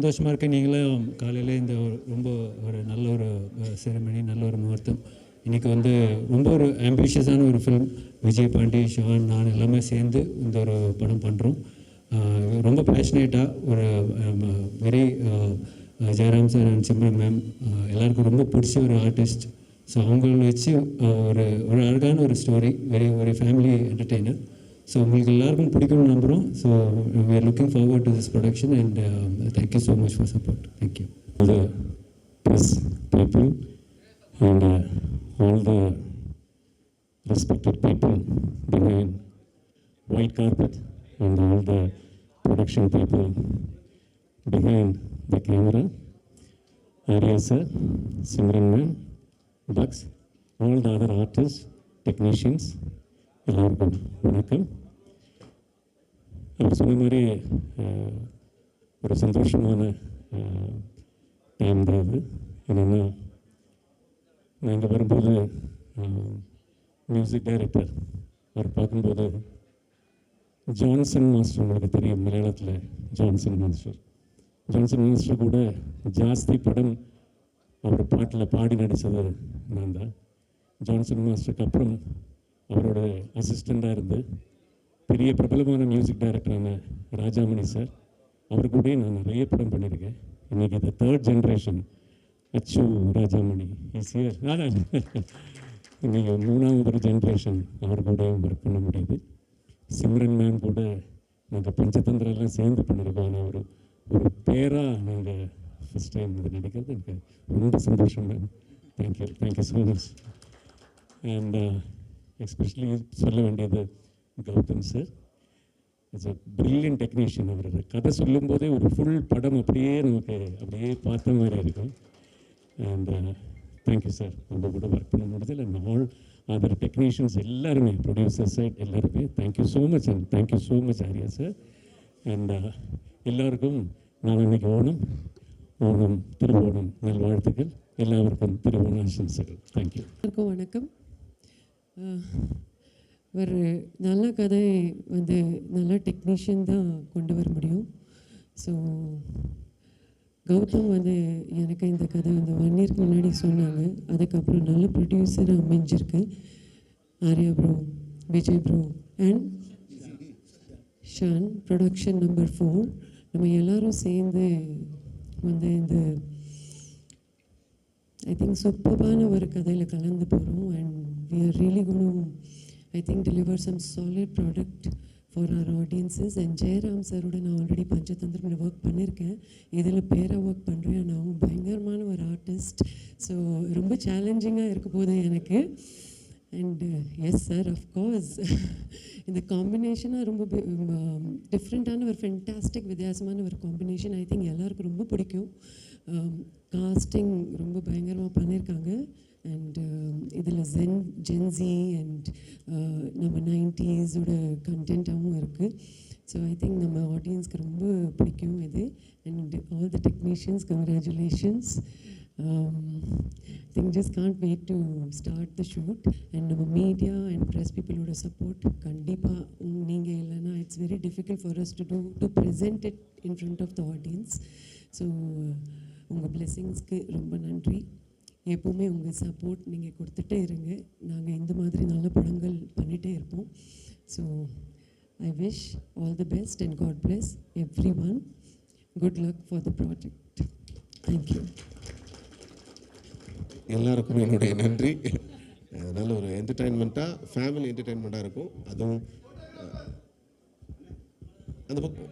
சந்தோஷமாக இருக்கேன். நீங்களும் காலையில் இந்த ரொம்ப ஒரு நல்ல ஒரு செரமனி, நல்ல ஒரு முகூர்த்தம். இன்றைக்கி வந்து ரொம்ப ஒரு ஆம்பிஷியஸான ஒரு ஃபிலிம். விஜய் பாண்டி, ஷான், நான் எல்லாமே சேர்ந்து இந்த ஒரு படம் பண்ணுறோம். ரொம்ப பேஷனேட்டாக ஒரு very Jayaram sir and Simran ma'am எல்லாருக்கும் ரொம்ப பிடிச்ச ஒரு ஆர்டிஸ்ட். ஸோ அவங்கள வச்சு ஒரு ஒரு அழகான ஒரு ஸ்டோரி, ஒரு ஃபேமிலி என்டர்டெய்னர். ஸோ உங்களுக்கு எல்லாருக்கும் பிடிக்கும்னு நம்புகிறோம். So we are looking forward to this production and thank you so much for support. Thank you. All the press people and all the respected people behind white carpet and all the production people behind the camera, Arya sir, Simran ma'am, Bugs, all the other artists, technicians, எல்லாருக்கும் வணக்கம். அவர் சொன்ன மாதிரி ஒரு சந்தோஷமான time தான் அது. என்னென்னா நான் இங்கே வரும்போது மியூசிக் டைரக்டர் அவர் பார்க்கும்போது ஜான்சன் மாஸ்டர், உங்களுக்கு தெரியும் மலையாளத்தில் ஜான்சன் மாஸ்டர் கூட ஜாஸ்தி படம் அவர் பாட்டில் பாடி நடித்தது நான் தான். ஜான்சன் மாஸ்டருக்கு அப்புறம் அவரோட அசிஸ்டண்ட்டாக இருந்து பெரிய பிரபலமான மியூசிக் டைரக்டரான ராஜாமணி சார், அவர் கூட நான் நிறைய படம் பண்ணியிருக்கேன். இன்றைக்கி இந்த 3rd ஜென்ரேஷன் அச்சு ராஜாமணி இஸ் ஹியர். இன்றைக்கி 3வது ஒரு ஜென்ரேஷன் அவர் கூட ஒர்க் பண்ண முடியுது. சிம்ரன் மேம் கூட நாங்கள் பஞ்சதந்திரெல்லாம் சேர்ந்து பண்ணியிருக்கோம். ஆனால் ஒரு பேராக நாங்கள் ஃபஸ்ட் டைம் இது நடிக்கிறது எனக்கு ரொம்ப சந்தோஷம் ma'am. Thank you so much. And especially சொல்ல வேண்டியது Gautham sir. It's a brilliant technician. அவர் கதை சொல்லும்போதே ஒரு ஃபுல் படம் அப்படியே நமக்கு அப்படியே பார்த்த மாதிரி இருக்கும். And thank you sir. உங்கள் கூட ஒர்க் பண்ண முடிஞ்சதில் அண்ட் ஆல் அதர் டெக்னீஷியன்ஸ் எல்லாருமே, ப்ரொடியூசர் சைட் எல்லாருமே thank you so much. And thank you so much Arya sir. And எல்லாருக்கும் நான் இன்னைக்கு ஓணம் திருவோணம் நல்வாழ்த்துக்கள். எல்லாருக்கும் திருவோண ஆசம்சைகள். தேங்க்யூ. வணக்கம். ஒரு நல்ல கதை வந்து நல்ல டெக்னீஷியன் தான் கொண்டு வர முடியும். ஸோ கௌதம் வந்து எனக்கு இந்த கதை வந்து 1 இயர்க்கு முன்னாடி சொன்னாங்க. அதுக்கப்புறம் நல்ல ப்ரொடியூசர் அமைஞ்சிருக்கு. Arya bro, Vijay bro and Shaan, production number 4. நம்ம எல்லோரும் சேர்ந்து வந்து இந்த ஐ திங்க் சூப்பரான ஒரு கதையில் கலந்து போகிறோம். And we are really going to, I think, deliver some solid product for our audiences. And Jayaram சாரோட நான் ஆல்ரெடி பஞ்சதந்திரம் ஒர்க் பண்ணியிருக்கேன். இதில் பேராக ஒர்க் பண்ணுறேன். நான் பயங்கரமான ஒரு ஆர்டிஸ்ட். ஸோ ரொம்ப சேலஞ்சிங்காக இருக்க போது எனக்கு. அண்ட் எஸ் சார், அஃப்கோர்ஸ் இந்த காம்பினேஷனாக ரொம்ப டிஃப்ரெண்ட்டான ஒரு ஃபென்டாஸ்டிக் வித்தியாசமான ஒரு காம்பினேஷன். ஐ திங்க் எல்லாருக்கும் ரொம்ப பிடிக்கும். காஸ்டிங் ரொம்ப பயங்கரமாக பண்ணியிருக்காங்க. அண்ட் இதில் ஜென்சி அண்ட் நம்ம 90s கண்டென்ட்டாகவும் இருக்குது. ஸோ ஐ திங்க் நம்ம ஆடியன்ஸ்க்கு ரொம்ப பிடிக்கும் இது. And all the technicians, congratulations. I think just can't wait to start the shoot. And நம்ம மீடியா அண்ட் ப்ரெஸ் பீப்புளோட சப்போர்ட் கண்டிப்பாக நீங்கள் இல்லைன்னா it's very difficult for us to present it in front of the audience. So உங்கள் பிளெஸிங்ஸ்க்கு ரொம்ப நன்றி. எப்போவுமே உங்கள் சப்போர்ட் நீங்கள் கொடுத்துட்டே இருங்க. நாங்கள் இந்த மாதிரி நல்ல படங்கள் பண்ணிகிட்டே இருப்போம். So I wish all the best and God bless everyone. Good luck for the project. Thank you. எல்லாருக்கும் என்னுடைய நன்றி. நல்ல ஒரு என்டர்டெயின்மெண்ட்டாக, ஃபேமிலி என்டர்டெயின்மெண்ட்டாக இருக்கும். அதுவும் அந்த பக்கம்